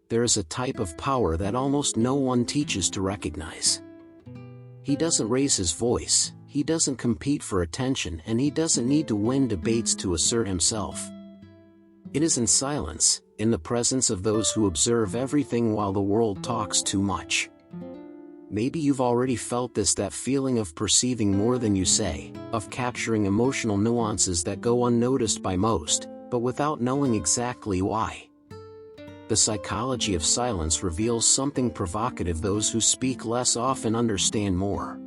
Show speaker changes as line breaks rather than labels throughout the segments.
there is a type of power that almost no one teaches to recognize. He doesn't raise his voice, he doesn't compete for attention, and he doesn't need to win debates to assert himself. It is in silence, in the presence of those who observe everything while the world talks too much. Maybe you've already felt this, that feeling of perceiving more than you say, of capturing emotional nuances that go unnoticed by most, but without knowing exactly why. The psychology of silence reveals something provocative: those who speak less often understand more.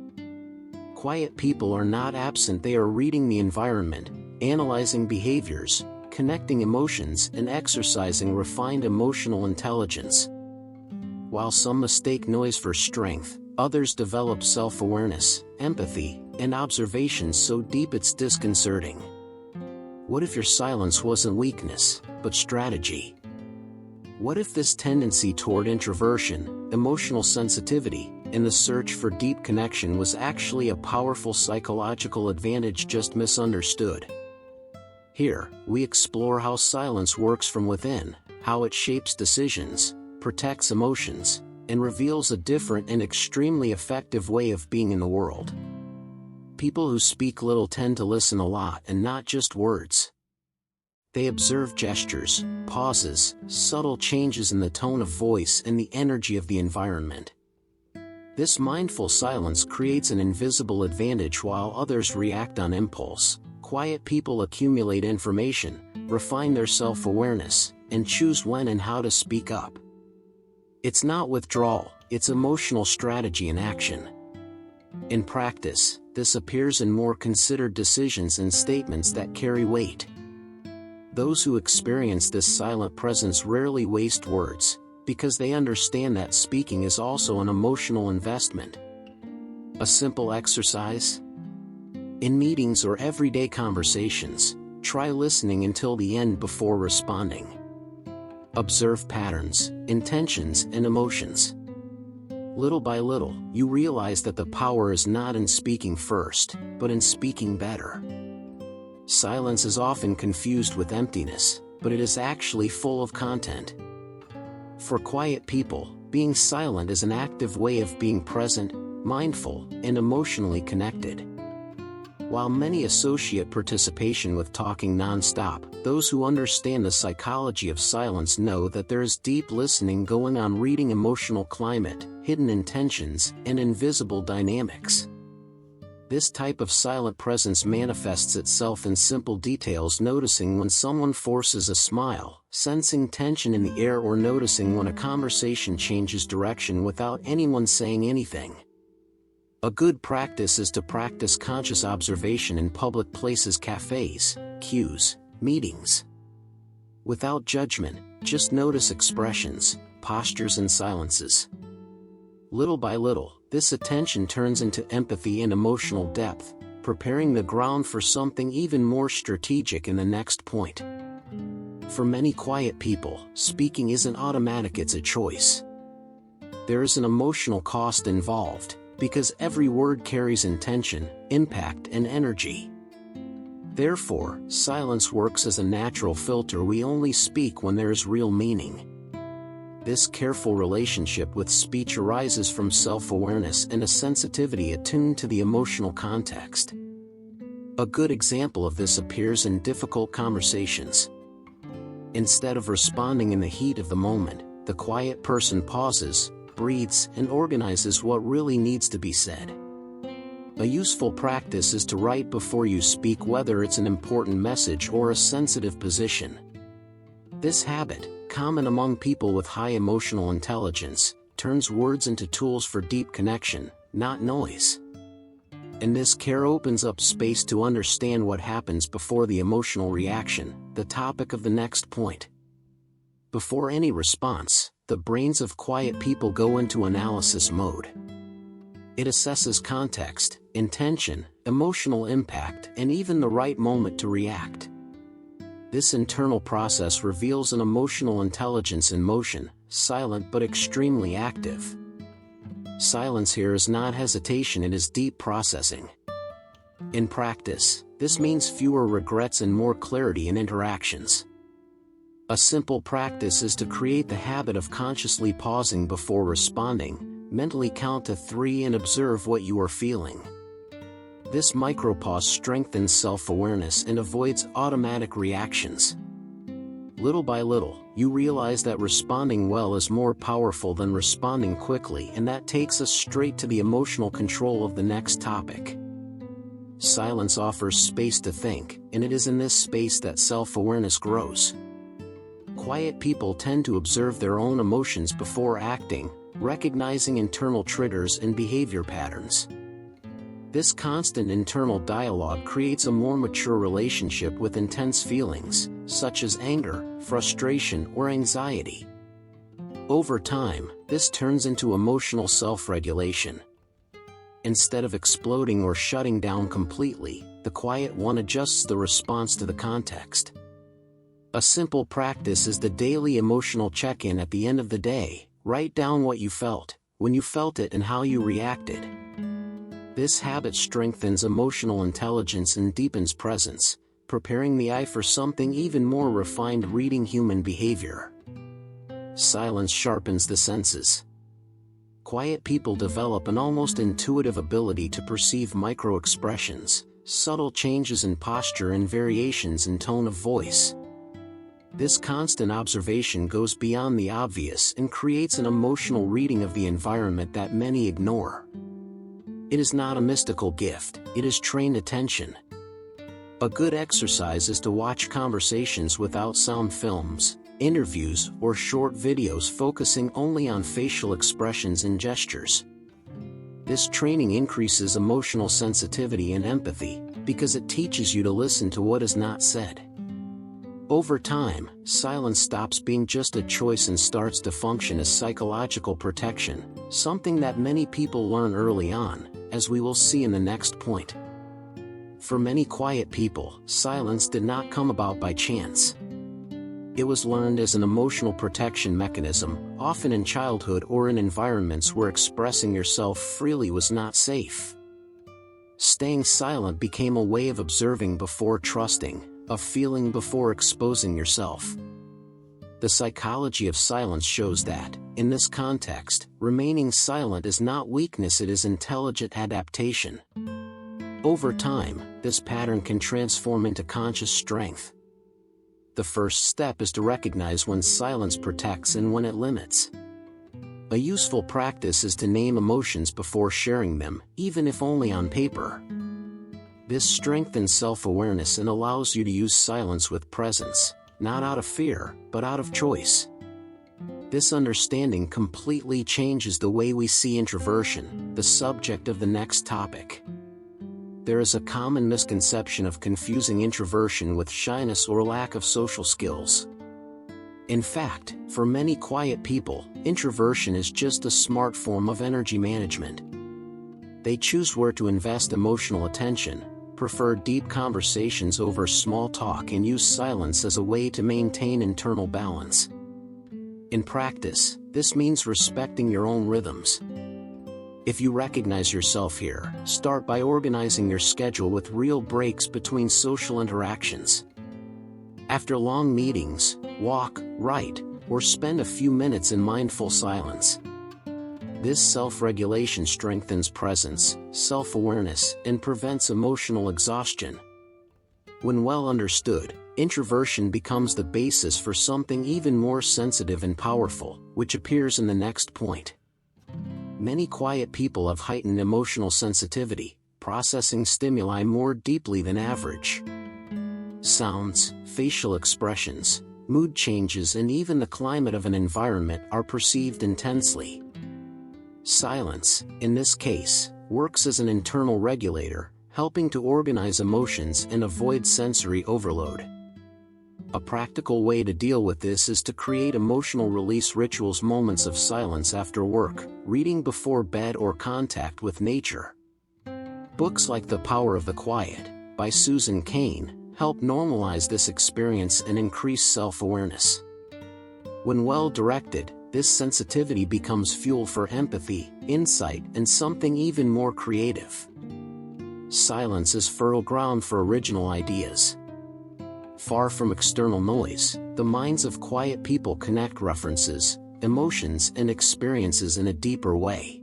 Quiet people are not absent, they are reading the environment, analyzing behaviors, connecting emotions, and exercising refined emotional intelligence. While some mistake noise for strength, others develop self-awareness, empathy, and observation so deep it's disconcerting. What if your silence wasn't weakness, but strategy? What if this tendency toward introversion, emotional sensitivity, and the search for deep connection was actually a powerful psychological advantage just misunderstood? Here, we explore how silence works from within, how it shapes decisions, protects emotions, and reveals a different and extremely effective way of being in the world. People who speak little tend to listen a lot, and not just words. They observe gestures, pauses, subtle changes in the tone of voice, and the energy of the environment. This mindful silence creates an invisible advantage while others react on impulse. Quiet people accumulate information, refine their self-awareness, and choose when and how to speak up. It's not withdrawal, it's emotional strategy in action. In practice, this appears in more considered decisions and statements that carry weight. Those who experience this silent presence rarely waste words, because they understand that speaking is also an emotional investment. A simple exercise? In meetings or everyday conversations, try listening until the end before responding. Observe patterns, intentions, and emotions. Little by little, you realize that the power is not in speaking first, but in speaking better. Silence is often confused with emptiness, but it is actually full of content. For quiet people, being silent is an active way of being present, mindful, and emotionally connected. While many associate participation with talking non-stop, those who understand the psychology of silence know that there is deep listening going on, reading emotional climate, hidden intentions, and invisible dynamics. This type of silent presence manifests itself in simple details: noticing when someone forces a smile, sensing tension in the air, or noticing when a conversation changes direction without anyone saying anything. A good practice is to practice conscious observation in public places, cafes, queues, meetings. Without judgment, just notice expressions, postures, and silences. Little by little, this attention turns into empathy and emotional depth, preparing the ground for something even more strategic in the next point. For many quiet people, speaking isn't automatic, it's a choice. There is an emotional cost involved, because every word carries intention, impact, and energy. Therefore, silence works as a natural filter. We only speak when there is real meaning. This careful relationship with speech arises from self-awareness and a sensitivity attuned to the emotional context. A good example of this appears in difficult conversations. Instead of responding in the heat of the moment, the quiet person pauses, breathes, and organizes what really needs to be said. A useful practice is to write before you speak, whether it's an important message or a sensitive position. This habit, common among people with high emotional intelligence, turns words into tools for deep connection, not noise. And this care opens up space to understand what happens before the emotional reaction, the topic of the next point. Before any response, the brains of quiet people go into analysis mode. It assesses context, intention, emotional impact, and even the right moment to react. This internal process reveals an emotional intelligence in motion, silent but extremely active. Silence here is not hesitation, it is deep processing. In practice, this means fewer regrets and more clarity in interactions. A simple practice is to create the habit of consciously pausing before responding. Mentally count to 3 and observe what you are feeling. This micropause strengthens self-awareness and avoids automatic reactions. Little by little, you realize that responding well is more powerful than responding quickly, and that takes us straight to the emotional control of the next topic. Silence offers space to think, and it is in this space that self-awareness grows. Quiet people tend to observe their own emotions before acting, recognizing internal triggers and behavior patterns. This constant internal dialogue creates a more mature relationship with intense feelings, such as anger, frustration, or anxiety. Over time, this turns into emotional self-regulation. Instead of exploding or shutting down completely, the quiet one adjusts the response to the context. A simple practice is the daily emotional check-in at the end of the day. Write down what you felt, when you felt it, and how you reacted. This habit strengthens emotional intelligence and deepens presence, preparing the eye for something even more refined: reading human behavior. Silence sharpens the senses. Quiet people develop an almost intuitive ability to perceive micro-expressions, subtle changes in posture, and variations in tone of voice. This constant observation goes beyond the obvious and creates an emotional reading of the environment that many ignore. It is not a mystical gift, it is trained attention. A good exercise is to watch conversations without sound, films, interviews, or short videos focusing only on facial expressions and gestures. This training increases emotional sensitivity and empathy, because it teaches you to listen to what is not said. Over time, silence stops being just a choice and starts to function as psychological protection, something that many people learn early on, as we will see in the next point. For many quiet people, silence did not come about by chance. It was learned as an emotional protection mechanism, often in childhood or in environments where expressing yourself freely was not safe. Staying silent became a way of observing before trusting, of feeling before exposing yourself. The psychology of silence shows that, in this context, remaining silent is not weakness, it is intelligent adaptation. Over time, this pattern can transform into conscious strength. The first step is to recognize when silence protects and when it limits. A useful practice is to name emotions before sharing them, even if only on paper. This strengthens self-awareness and allows you to use silence with presence, not out of fear, but out of choice. This understanding completely changes the way we see introversion, the subject of the next topic. There is a common misconception of confusing introversion with shyness or lack of social skills. In fact, for many quiet people, introversion is just a smart form of energy management. They choose where to invest emotional attention, prefer deep conversations over small talk, and use silence as a way to maintain internal balance. In practice, this means respecting your own rhythms. If you recognize yourself here, start by organizing your schedule with real breaks between social interactions. After long meetings, walk, write, or spend a few minutes in mindful silence. This self-regulation strengthens presence, self-awareness, and prevents emotional exhaustion. When well understood, introversion becomes the basis for something even more sensitive and powerful, which appears in the next point. Many quiet people have heightened emotional sensitivity, processing stimuli more deeply than average. Sounds, facial expressions, mood changes, and even the climate of an environment are perceived intensely. Silence, in this case, works as an internal regulator, helping to organize emotions and avoid sensory overload. A practical way to deal with this is to create emotional release rituals, moments of silence after work, reading before bed, or contact with nature. Books like The Power of the Quiet, by Susan Cain, help normalize this experience and increase self-awareness. When well directed, this sensitivity becomes fuel for empathy, insight, and something even more creative. Silence is fertile ground for original ideas. Far from external noise, the minds of quiet people connect references, emotions, and experiences in a deeper way.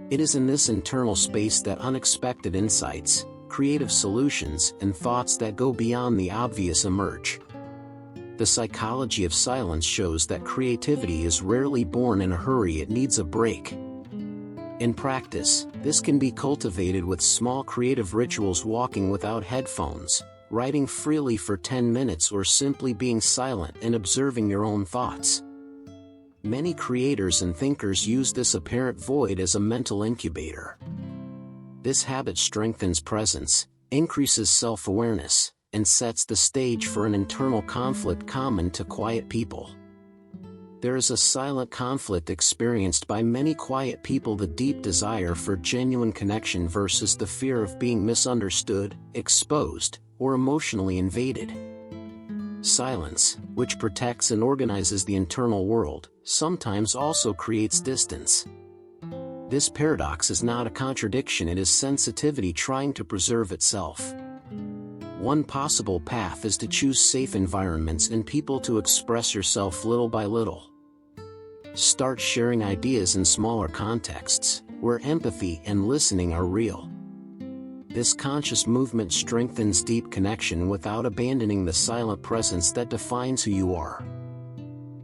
It is in this internal space that unexpected insights, creative solutions, and thoughts that go beyond the obvious emerge. The psychology of silence shows that creativity is rarely born in a hurry, it needs a break. In practice, this can be cultivated with small creative rituals: walking without headphones, writing freely for 10 minutes, or simply being silent and observing your own thoughts. Many creators and thinkers use this apparent void as a mental incubator. This habit strengthens presence, increases self-awareness, and sets the stage for an internal conflict common to quiet people. There is a silent conflict experienced by many quiet people: the deep desire for genuine connection versus the fear of being misunderstood, exposed, or emotionally invaded. Silence, which protects and organizes the internal world, sometimes also creates distance. This paradox is not a contradiction, it is sensitivity trying to preserve itself. One possible path is to choose safe environments and people to express yourself little by little. Start sharing ideas in smaller contexts, where empathy and listening are real. This conscious movement strengthens deep connection without abandoning the silent presence that defines who you are.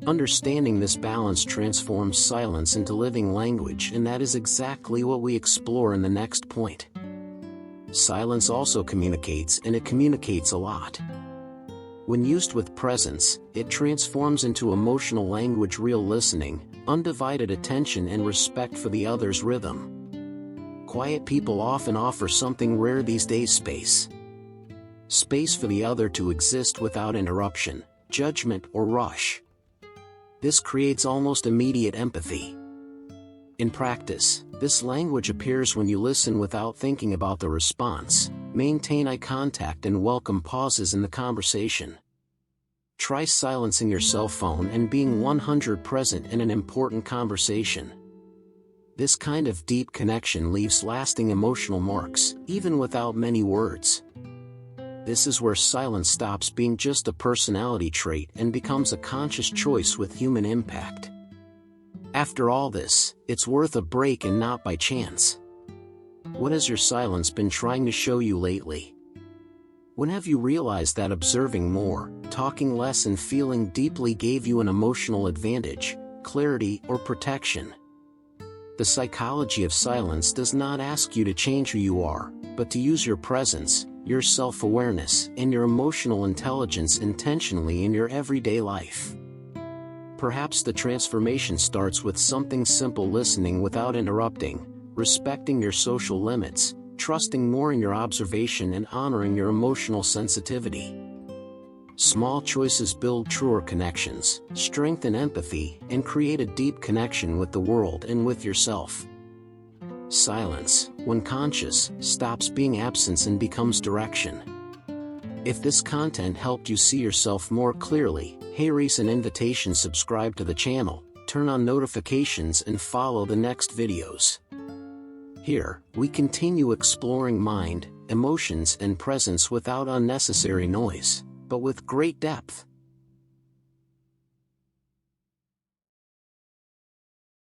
Understanding this balance transforms silence into living language, and that is exactly what we explore in the next point. Silence also communicates, and it communicates a lot. When used with presence, it transforms into emotional language: real listening, undivided attention, and respect for the other's rhythm. Quiet people often offer something rare these days: space. Space for the other to exist without interruption, judgment, or rush. This creates almost immediate empathy. In practice, this language appears when you listen without thinking about the response, maintain eye contact, and welcome pauses in the conversation. Try silencing your cell phone and being 100% present in an important conversation. This kind of deep connection leaves lasting emotional marks, even without many words. This is where silence stops being just a personality trait and becomes a conscious choice with human impact. After all this, it's worth a break, and not by chance. What has your silence been trying to show you lately? When have you realized that observing more, talking less, and feeling deeply gave you an emotional advantage, clarity, or protection? The psychology of silence does not ask you to change who you are, but to use your presence, your self-awareness, and your emotional intelligence intentionally in your everyday life. Perhaps the transformation starts with something simple: listening without interrupting, respecting your social limits, trusting more in your observation, and honoring your emotional sensitivity. Small choices build truer connections, strengthen empathy, and create a deep connection with the world and with yourself. Silence, when conscious, stops being absence and becomes direction. If this content helped you see yourself more clearly, here's an invitation: subscribe to the channel, turn on notifications, and follow the next videos. Here, we continue exploring mind, emotions, and presence without unnecessary noise, but with great depth.